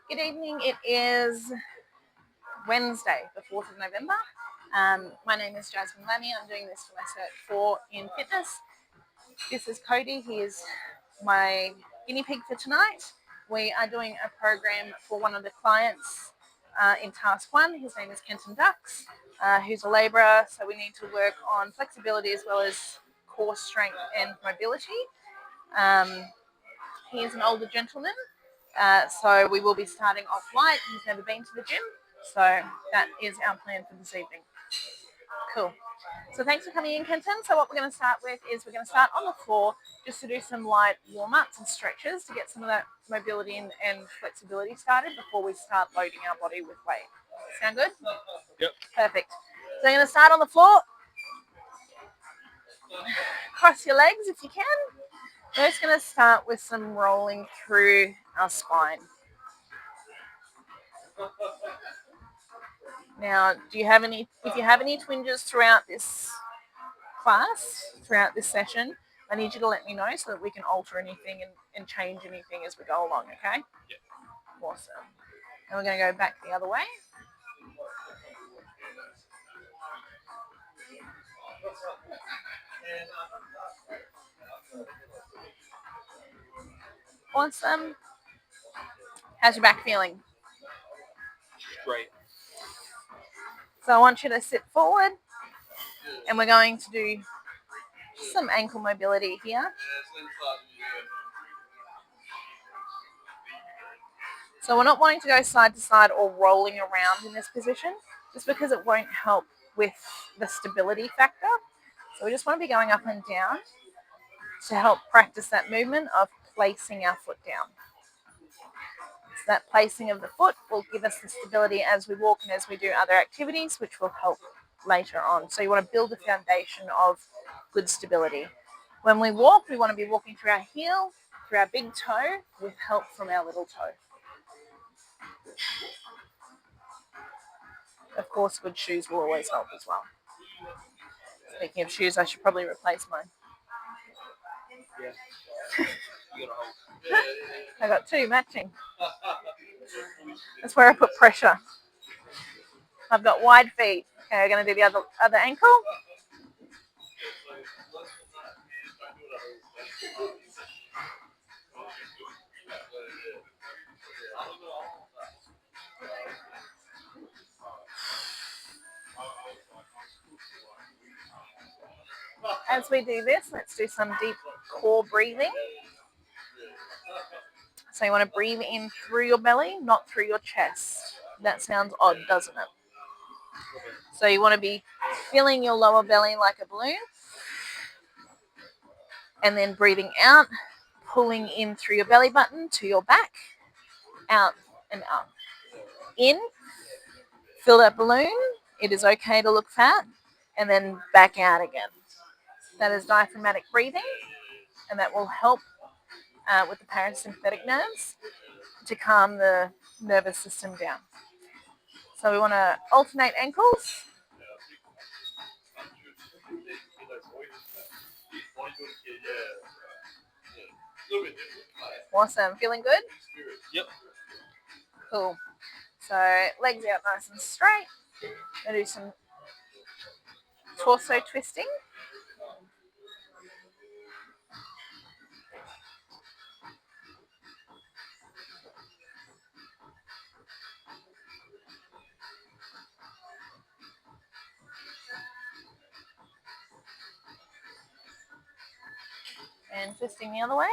Good evening. It is Wednesday, the 4th of November. My name is Jasmine Lammy. I'm doing this for my Cert 4 in fitness. This is Cody. He is my guinea pig for tonight. We are doing a program for one of the clients in Task 1. His name is Kenton who's a labourer, so we need to work on flexibility as well as core strength and mobility. He is an older gentleman, so we will be starting off light. He's never been to the gym, so that is our plan for this evening. Cool. So thanks for coming in, Kenton. So what we're going to start with is we're going to start on the floor just to do some light warm-ups and stretches to get some of that mobility and flexibility started before we start loading our body with weight. Sound good? Yep. Perfect. So I'm going to start on the floor. Cross your legs if you can. We're just going to start with some rolling through our spine. Now, if you have any twinges throughout this class, throughout this session, I need you to let me know so that we can alter anything and change anything as we go along, okay? Yeah. Awesome. And we're going to go back the other way. Awesome. How's your back feeling? Straight. So I want you to sit forward and we're going to do some ankle mobility here. So we're not wanting to go side to side or rolling around in this position just because it won't help with the stability factor. So we just want to be going up and down to help practice that movement of placing our foot down. So that placing of the foot will give us the stability as we walk and as we do other activities, which will help later on. So you want to build a foundation of good stability. When we walk, we want to be walking through our heel, through our big toe, with help from our little toe. Of course, good shoes will always help as well. Speaking of shoes, I should probably replace mine. Yeah. I got two matching. That's where I put pressure. I've got wide feet. Okay, we're going to do the other ankle. As we do this, let's do some deep core breathing. So you want to breathe in through your belly, not through your chest. That sounds odd, doesn't it? So you want to be filling your lower belly like a balloon. And then breathing out, pulling in through your belly button to your back, out and up. In, fill that balloon. It is okay to look fat. And then back out again. That is diaphragmatic breathing. And that will help with the parasympathetic nerves to calm the nervous system down. So we want to alternate ankles. Awesome. Feeling good? Yep. Cool. So legs out nice and straight. Going to do some torso twisting. And twisting the other way.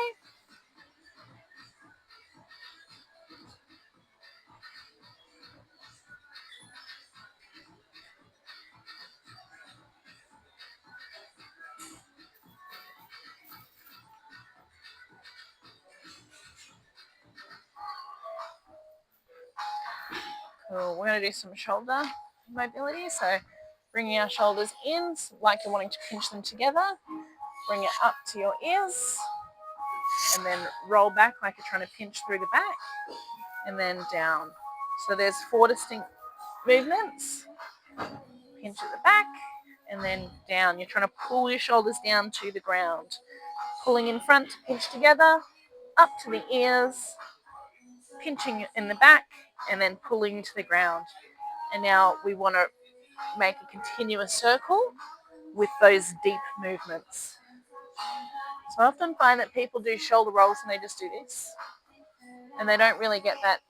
Cool. We're going to do some shoulder mobility. So bringing our shoulders in like you're wanting to pinch them together. Bring it up to your ears. And then roll back like you're trying to pinch through the back. And then down. So there's 4 distinct movements. Pinch at the back. And then down. You're trying to pull your shoulders down to the ground. Pulling in front to pinch together. Up to the ears. pinching in the back and then pulling to the ground. And now we want to make a continuous circle with those deep movements. So I often find that people do shoulder rolls and they just do this, and they don't really get that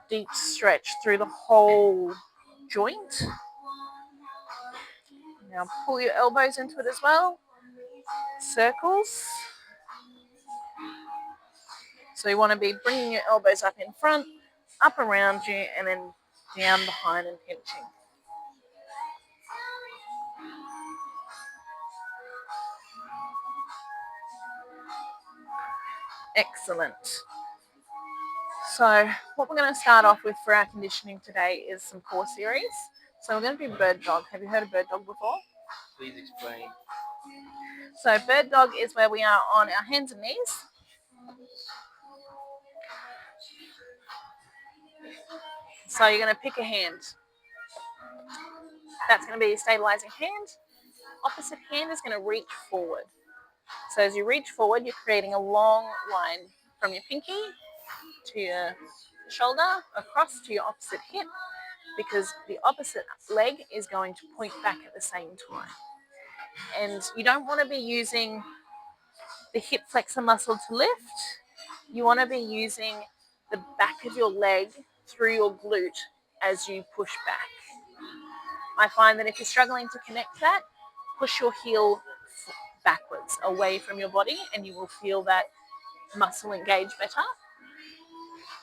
deep stretch through the whole joint. Now pull your elbows into it as well. Circles. So you want to be bringing your elbows up in front, up around you, and then down behind and pinching. Excellent. So what we're going to start off with for our conditioning today is some core series. So we're going to do bird dog. Have you heard of bird dog before? Please explain. So bird dog is where we are on our hands and knees. So you're going to pick a hand. That's going to be your stabilizing hand. Opposite hand is going to reach forward. So as you reach forward, you're creating a long line from your pinky to your shoulder, across to your opposite hip, because the opposite leg is going to point back at the same time. And you don't want to be using the hip flexor muscle to lift. You want to be using the back of your leg through your glute as you push back. I find that if you're struggling to connect that, push your heel backwards away from your body and you will feel that muscle engage better.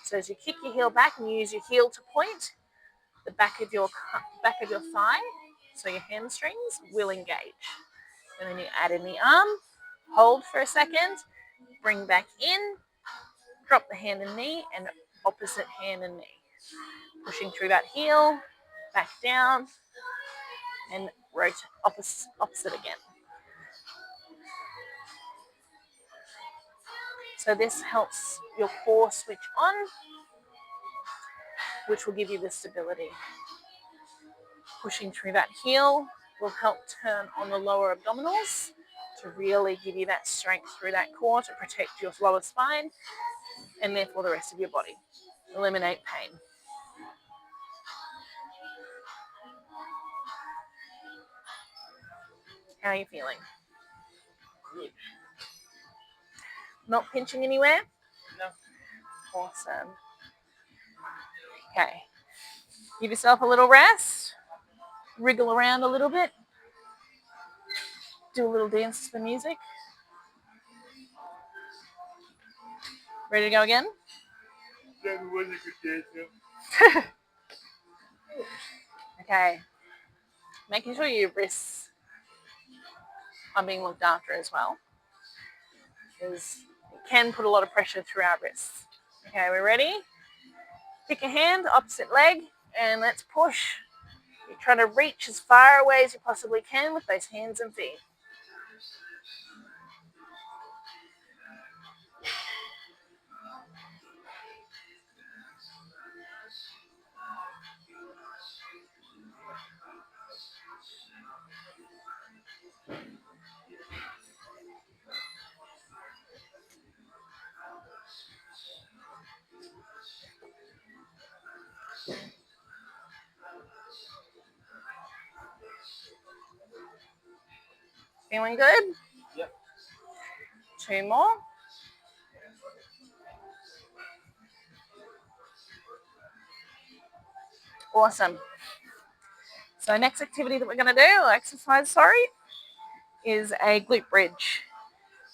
So as you kick your heel back and you use your heel to point, the back of your thigh, so your hamstrings, will engage. And then you add in the arm, hold for a second, bring back in, drop the hand and knee, and opposite hand and knee. Pushing through that heel, back down, and rotate opposite again. So this helps your core switch on, which will give you the stability. Pushing through that heel will help turn on the lower abdominals to really give you that strength through that core to protect your lower spine and therefore the rest of your body. Eliminate pain. How are you feeling? Good. Not pinching anywhere? No. Awesome. Okay. Give yourself a little rest. Wriggle around a little bit. Do a little dance to the music. Ready to go again? That was a good dance. Okay. Making sure your wrists are being looked after as well, because it can put a lot of pressure through our wrists. Okay, we're ready? Pick a hand, opposite leg, and let's push. You're trying to reach as far away as you possibly can with those hands and feet. Feeling good? Yep. 2 more. Awesome. So next activity that we're going to do, or exercise, is a glute bridge.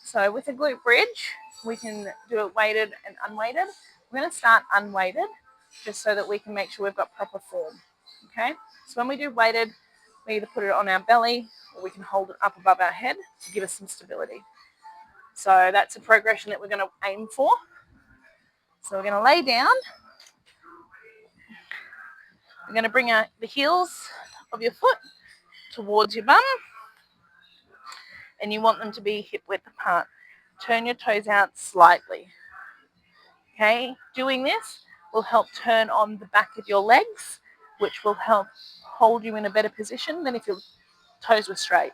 So with a glute bridge, we can do it weighted and unweighted. We're going to start unweighted just so that we can make sure we've got proper form. Okay? So when we do weighted, we either put it on our belly or we can hold it up above our head to give us some stability. So that's a progression that we're going to aim for. So we're going to lay down. We're going to bring the heels of your foot towards your bum. And you want them to be hip width apart. Turn your toes out slightly. Okay, doing this will help turn on the back of your legs, which will help hold you in a better position than if your toes were straight.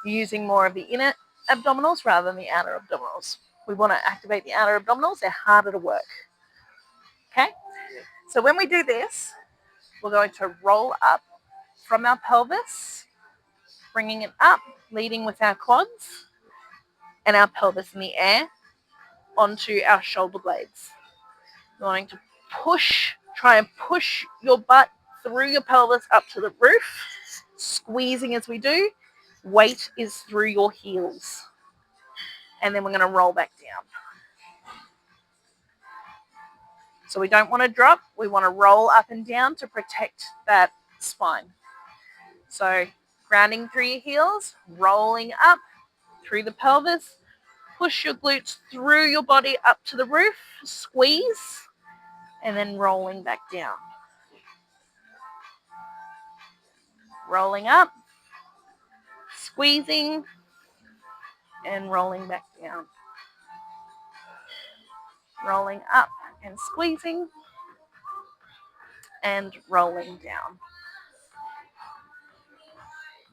You're using more of the inner abdominals rather than the outer abdominals. We want to activate the outer abdominals. They're harder to work. Okay, So when we do this, we're going to roll up from our pelvis, bringing it up, leading with our quads and our pelvis in the air onto our shoulder blades. We're going to try and push your butt through your pelvis up to the roof, squeezing as we do. Weight is through your heels. And then we're going to roll back down. So we don't want to drop, we want to roll up and down to protect that spine. So grounding through your heels, rolling up through the pelvis, push your glutes through your body up to the roof, squeeze, and then rolling back down. Rolling up, squeezing, and rolling back down. Rolling up and squeezing, and rolling down.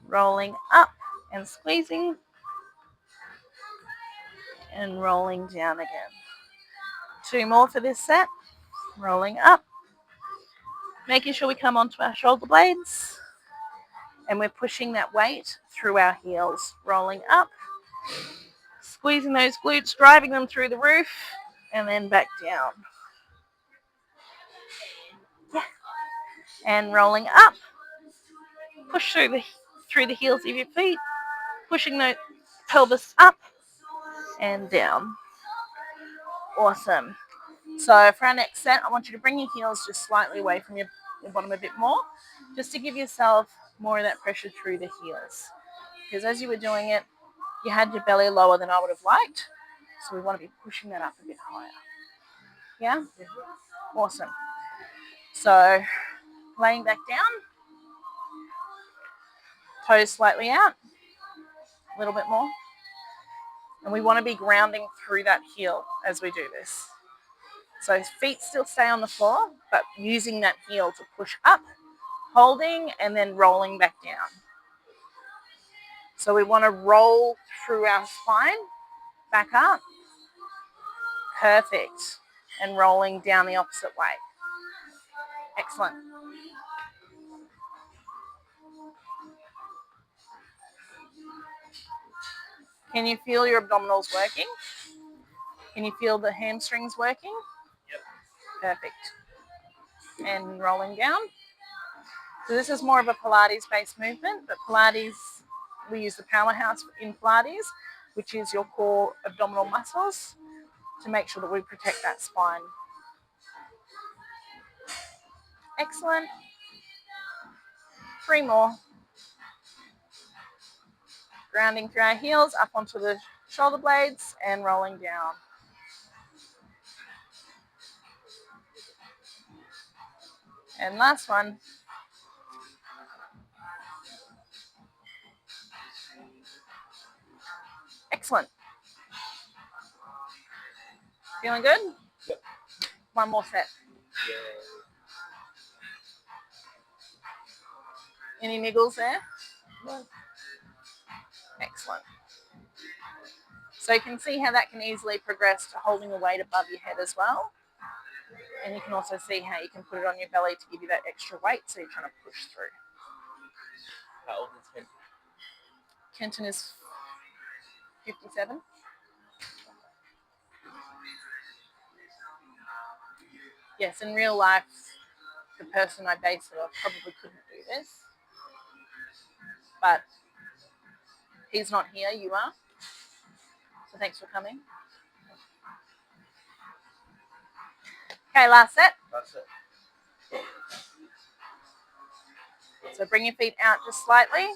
Rolling up and squeezing, and rolling down again. 2 more for this set. Rolling up, making sure we come onto our shoulder blades, and we're pushing that weight through our heels. Rolling up, squeezing those glutes, driving them through the roof, and then back down. Yeah. And rolling up, push through the heels of your feet, pushing the pelvis up and down. Awesome. So for our next set, I want you to bring your heels just slightly away from your bottom a bit more, just to give yourself more of that pressure through the heels. Because as you were doing it, you had your belly lower than I would have liked. So we want to be pushing that up a bit higher. Yeah? Awesome. So laying back down, toes slightly out, a little bit more. And we want to be grounding through that heel as we do this. So feet still stay on the floor, but using that heel to push up, holding, and then rolling back down. So we want to roll through our spine, back up. Perfect. And rolling down the opposite way. Excellent. Can you feel your abdominals working? Can you feel the hamstrings working? Yep. Perfect. And rolling down. So this is more of a Pilates-based movement, but Pilates, we use the powerhouse in Pilates, which is your core abdominal muscles, to make sure that we protect that spine. Excellent. 3 more. Grounding through our heels up onto the shoulder blades and rolling down. And last one. Excellent. Feeling good? Yep. 1 more set. Yeah. Any niggles there? No. Excellent. So you can see how that can easily progress to holding the weight above your head as well. And you can also see how you can put it on your belly to give you that extra weight, so you're trying to push through. How old is Kenton? Kenton is 57. Yes, in real life, the person I base it off probably couldn't do this. But he's not here, you are. So thanks for coming. Okay, last set. That's it. So bring your feet out just slightly.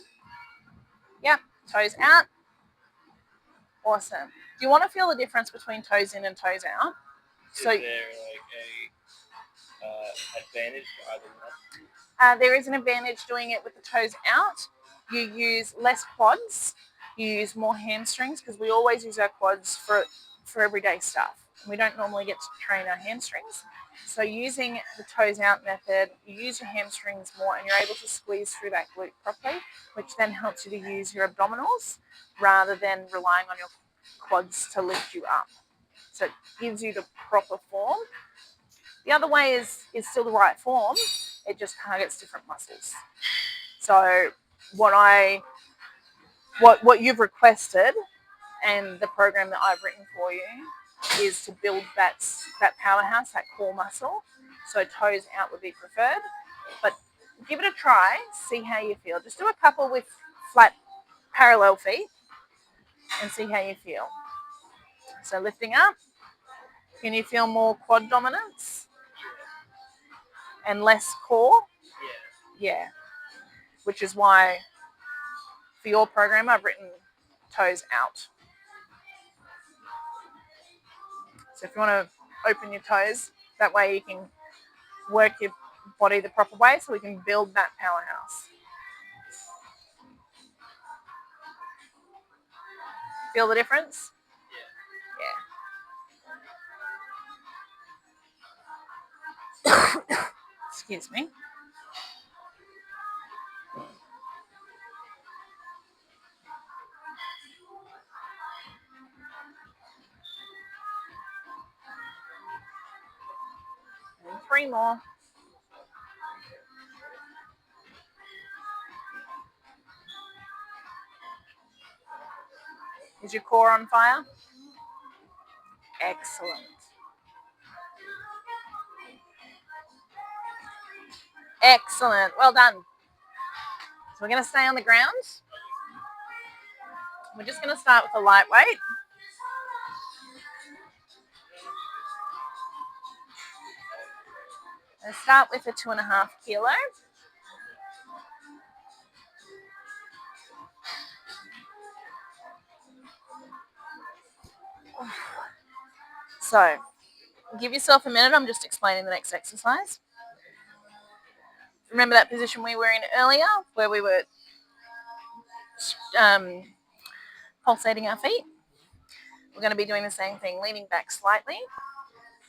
Yep, toes out. Awesome. Do you want to feel the difference between toes in and toes out? So, is there like a advantage for either one? There is an advantage doing it with the toes out. You use less quads. You use more hamstrings, because we always use our quads for everyday stuff. We don't normally get to train our hamstrings. So using the toes out method, you use your hamstrings more and you're able to squeeze through that glute properly, which then helps you to use your abdominals rather than relying on your quads to lift you up. So it gives you the proper form The other way is still the right form. It just targets different muscles. So what you've requested and the program that I've written for you is to build that powerhouse, that core muscle. So toes out would be preferred, but give it a try, see how you feel. Just do a couple with flat parallel feet and see how you feel. So lifting up, can you feel more quad dominance and less core? Yeah. Which is why for your program I've written toes out. So if you want to open your toes, that way you can work your body the proper way so we can build that powerhouse. Feel the difference? Yeah. Excuse me. And 3 more. Is your core on fire? Excellent. Excellent. Well done. So we're going to stay on the ground. We're just going to start with a light weight. Let's start with a 2.5 kilo. So give yourself a minute. I'm just explaining the next exercise. Remember that position we were in earlier where we were pulsating our feet? We're going to be doing the same thing, leaning back slightly,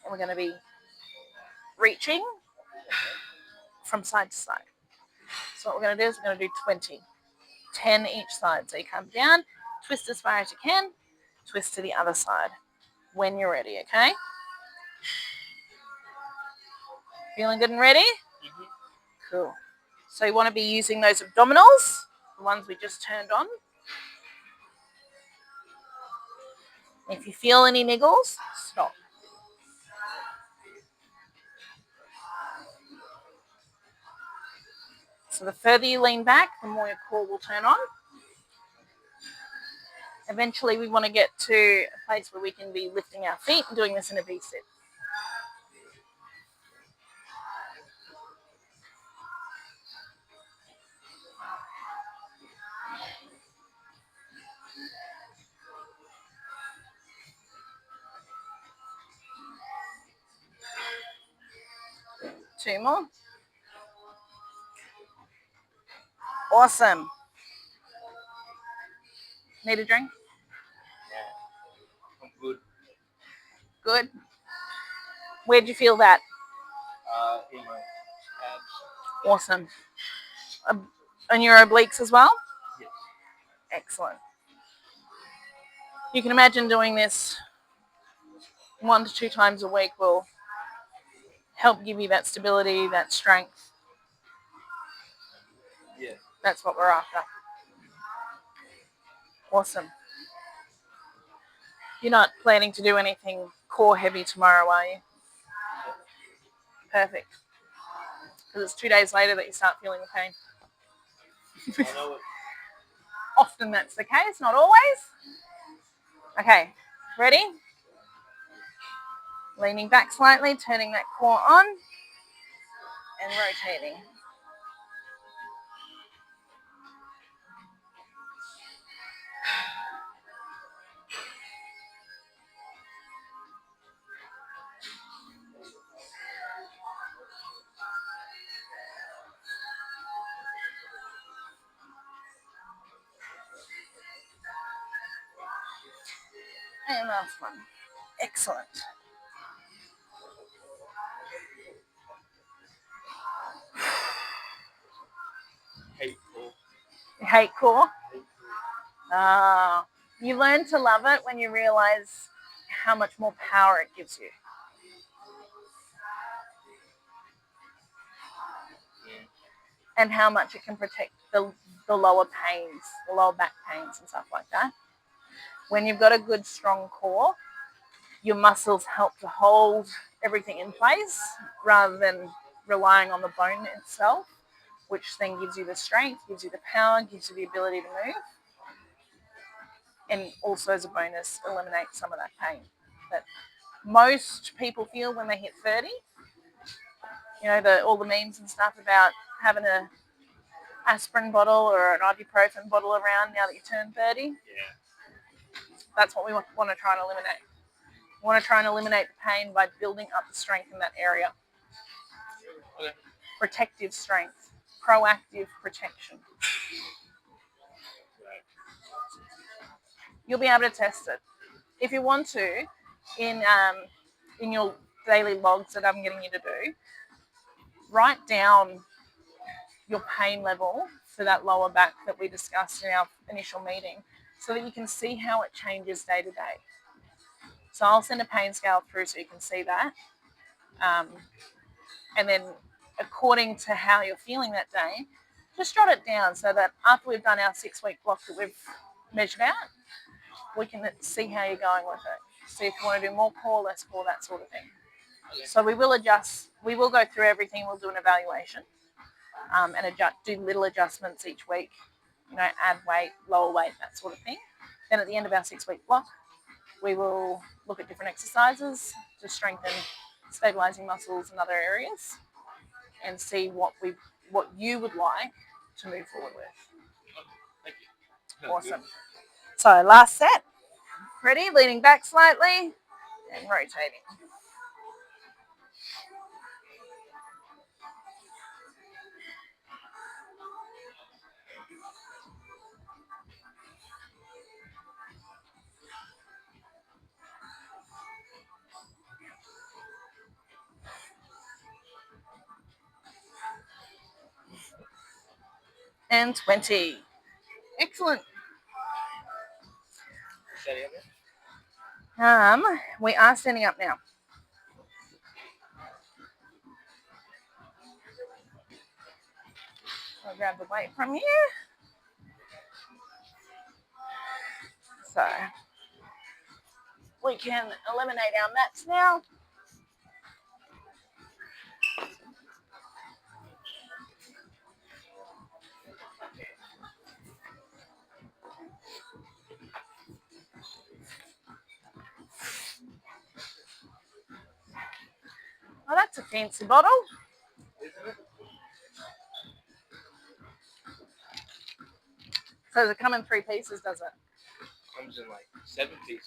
and we're going to be reaching from side to side. So what we're going to do is we're going to do 20, 10 each side. So you come down, twist as far as you can, twist to the other side when you're ready, okay? Feeling good and ready? Mm-hmm. Cool. So you want to be using those abdominals, the ones we just turned on. If you feel any niggles, stop. So the further you lean back, the more your core will turn on. Eventually we want to get to a place where we can be lifting our feet and doing this in a V-sit. Two more. Awesome. Need a drink? I'm good. Good. Where'd you feel that? In my abs. Awesome. On your obliques as well? Yes. Excellent. You can imagine doing this 1 to 2 times a week will help give you that stability, that strength. Yes. That's what we're after. Awesome. You're not planning to do anything core heavy tomorrow, are you? Perfect. Because it's 2 days later that you start feeling the pain. I know it. Often that's the case, not always. Okay, ready? Leaning back slightly, turning that core on and rotating. And last one. Excellent. Hate core. You hate core? You learn to love it when you realize how much more power it gives you. and how much it can protect the lower pains, the lower back pains and stuff like that. When you've got a good strong core, your muscles help to hold everything in place rather than relying on the bone itself, which then gives you the strength, gives you the power, gives you the ability to move, and also as a bonus, eliminate some of that pain that most people feel when they hit 30. You know, all the memes and stuff about having a aspirin bottle or an ibuprofen bottle around now that you turn 30. Yeah. That's what we want to try and eliminate. We want to try and eliminate the pain by building up the strength in that area. Okay. Protective strength, proactive protection. Right. You'll be able to test it. If you want to, in your daily logs that I'm getting you to do, write down your pain level for that lower back that we discussed in our initial meeting so that you can see how it changes day to day. So I'll send a pain scale through so you can see that. And then according to how you're feeling that day, just jot it down so that after we've done our 6-week block that we've measured out, we can see how you're going with it. See if you want to do more core, less core, that sort of thing. Okay. So we will adjust. We will go through everything. We'll do an evaluation and do little adjustments each week. You know, add weight, lower weight, that sort of thing. Then at the end of our 6-week block, we will look at different exercises to strengthen stabilizing muscles in other areas and see what you would like to move forward with. Thank you. Awesome. So last set. Ready? Leaning back slightly and rotating. And 20. Excellent. Standing up now? We are standing up now. I'll grab the weight from you. So we can eliminate our mats now. Oh, that's a fancy bottle. Isn't it? So does it come in 3 pieces, does it? Comes in like 7 pieces.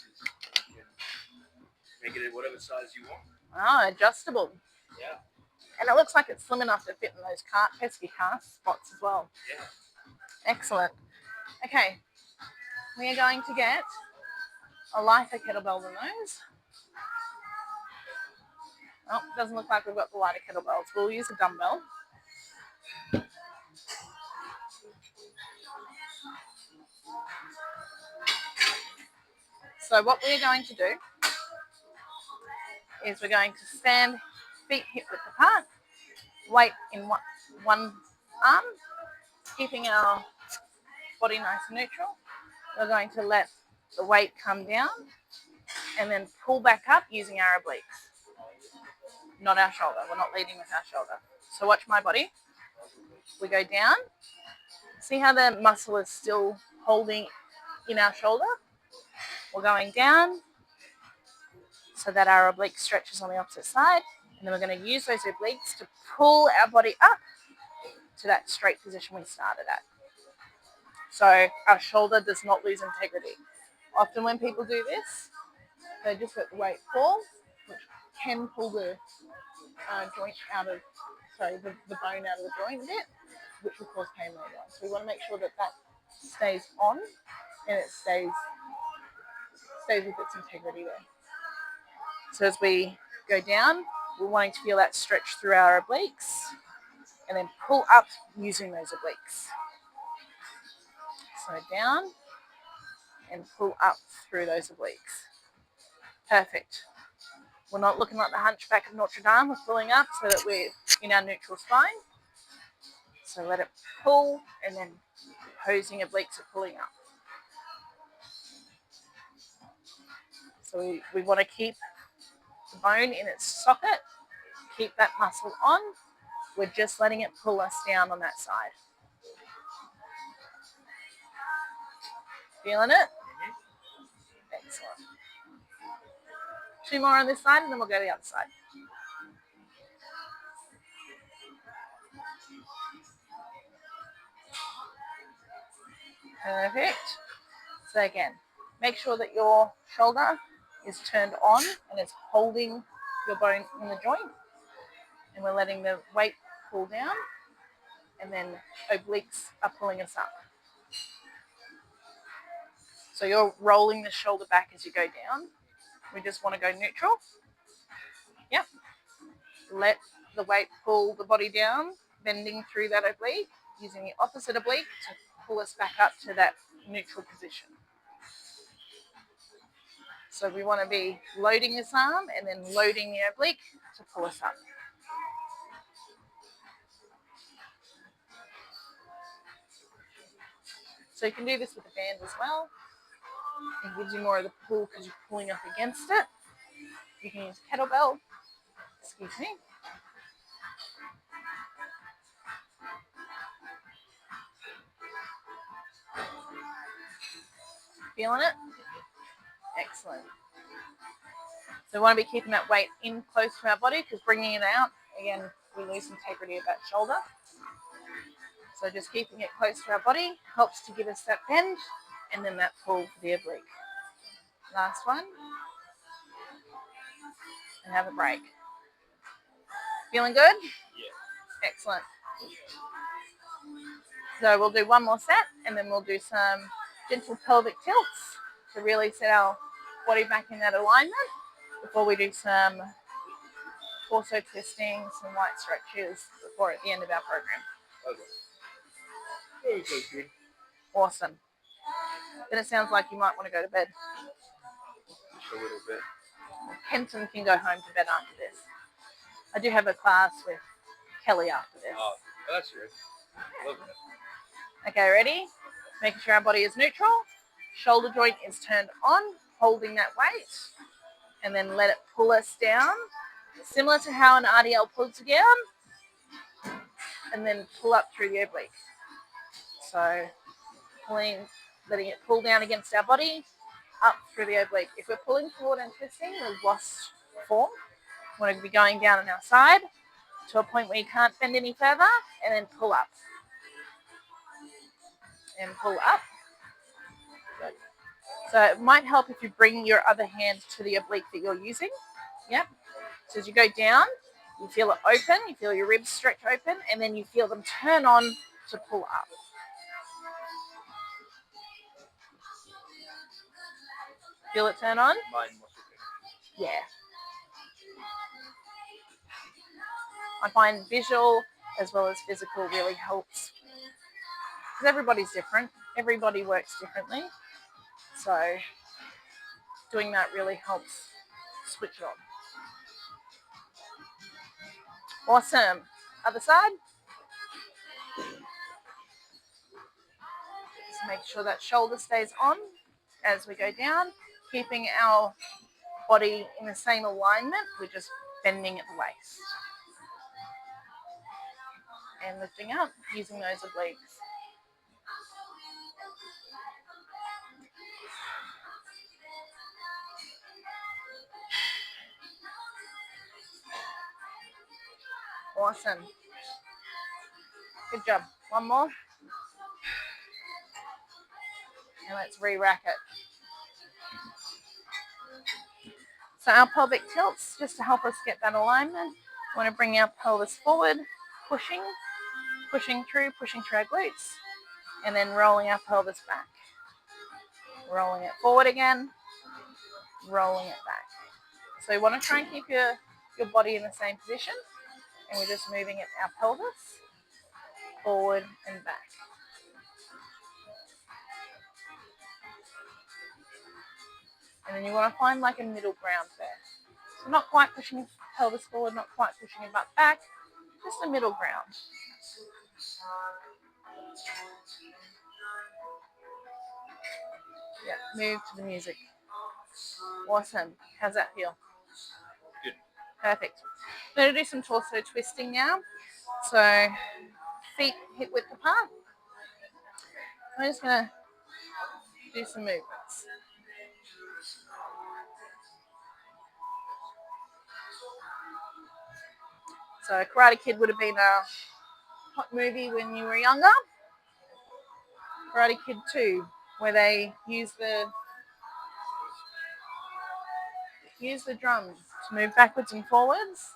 You can make it whatever size you want. Oh, adjustable. Yeah. And it looks like it's slim enough to fit in those pesky cast spots as well. Yeah. Excellent. Okay, we are going to get a lighter kettlebell than those. Oh, doesn't look like we've got the lighter kettlebells. We'll use a dumbbell. So what we're going to do is we're going to stand feet hip width apart, weight in one arm, keeping our body nice and neutral. We're going to let the weight come down and then pull back up using our obliques, not our shoulder. We're not leading with our shoulder. So watch my body. We go down. See how the muscle is still holding in our shoulder? We're going down so that our oblique stretches on the opposite side. And then we're going to use those obliques to pull our body up to that straight position we started at. So our shoulder does not lose integrity. Often when people do this, they just let the weight fall, which can pull the joint out of, the bone out of the joint a bit, which will cause pain later on. So we want to make sure that that stays on and it stays with its integrity there. So as we go down, we're wanting to feel that stretch through our obliques and then pull up using those obliques. So down and pull up through those obliques. Perfect. We're not looking like the hunchback of Notre Dame. We're pulling up so that we're in our neutral spine. So let it pull, and then opposing obliques are pulling up. So we want to keep the bone in its socket, keep that muscle on. We're just letting it pull us down on that side. Feeling it? Excellent. 2 more on this side, and then we'll go to the other side. Perfect. So again, make sure that your shoulder is turned on and is holding your bone in the joint. And we're letting the weight pull down, and then obliques are pulling us up. So you're rolling the shoulder back as you go down. We just want to go neutral. Yep. Let the weight pull the body down, bending through that oblique, using the opposite oblique to pull us back up to that neutral position. So we want to be loading this arm and then loading the oblique to pull us up. So you can do this with a band as well. It gives you more of the pull because you're pulling up against it. You can use a kettlebell. Excuse me. Feeling it? Excellent. So we want to be keeping that weight in close to our body, because bringing it out, again, we lose integrity of that shoulder. So just keeping it close to our body helps to give us that bend and then that pull for the oblique. Last one. And have a break. Feeling good? Yeah. Excellent. So we'll do one more set, and then we'll do some gentle pelvic tilts to really set our body back in that alignment before we do some torso twisting, some light stretches before at the end of our program. Okay. Okay, good. Awesome. Then it sounds like you might want to go to bed. Just a little bit. Kenton can go home to bed after this. I do have a class with Kelly after this. Oh, that's good. Love it. Okay, ready? Making sure our body is neutral. Shoulder joint is turned on, holding that weight, and then let it pull us down. Similar to how an RDL pulls you down, and then pull up through the oblique. So letting it pull down against our body, up through the oblique. If we're pulling forward and twisting, we've lost form. We want to be going down on our side to a point where you can't bend any further, and then pull up. And pull up. Good. So it might help if you bring your other hand to the oblique that you're using. Yep. So as you go down, you feel it open, you feel your ribs stretch open, and then you feel them turn on to pull up. Feel it turn on? Mine must have been. Yeah. I find visual as well as physical really helps, because everybody's different. Everybody works differently. So doing that really helps switch it on. Awesome. Other side. Just make sure that shoulder stays on as we go down, keeping our body in the same alignment. We're just bending at the waist. And lifting up, using those obliques. Awesome. Good job. One more. And let's re-rack it. So our pelvic tilts, just to help us get that alignment, we want to bring our pelvis forward, pushing through our glutes, and then rolling our pelvis back. Rolling it forward again, rolling it back. So you want to try and keep your body in the same position, and we're just moving our pelvis forward and back. And then you want to find like a middle ground there. So not quite pushing pelvis forward, not quite pushing your butt back, just a middle ground. Yeah, move to the music. Awesome. How's that feel? Good. Perfect. I'm going to do some torso twisting now. So feet hip width apart. I'm just going to do some movements. So Karate Kid would have been a hot movie when you were younger. Karate Kid 2, where they use the drums to move backwards and forwards.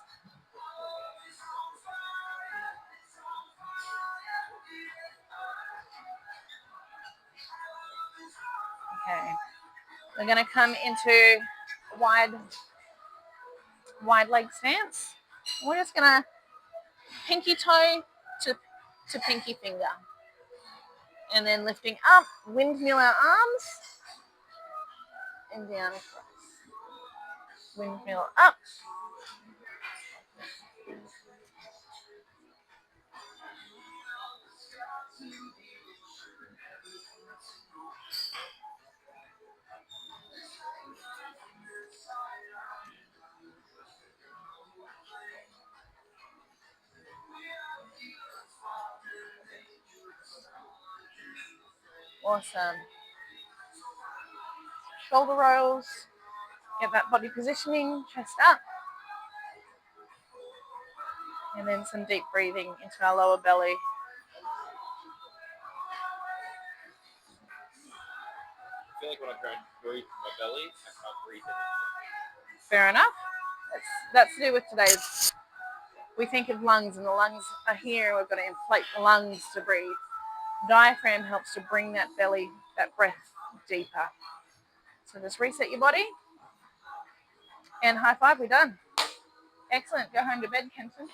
Okay. We're going to come into wide leg stance. We're just going to pinky toe to pinky finger. And then lifting up, windmill our arms, and down across. Windmill up. Awesome. Shoulder rolls. Get that body positioning, chest up. And then some deep breathing into our lower belly. I feel like when I'm trying to breathe from my belly, I can't breathe in. Fair enough. That's to do with today's. We think of lungs, and the lungs are here. We've got to inflate the lungs to breathe. Diaphragm helps to bring that belly, that breath deeper. So just reset your body. And high five, we're done. Excellent. Go home to bed, Kenton.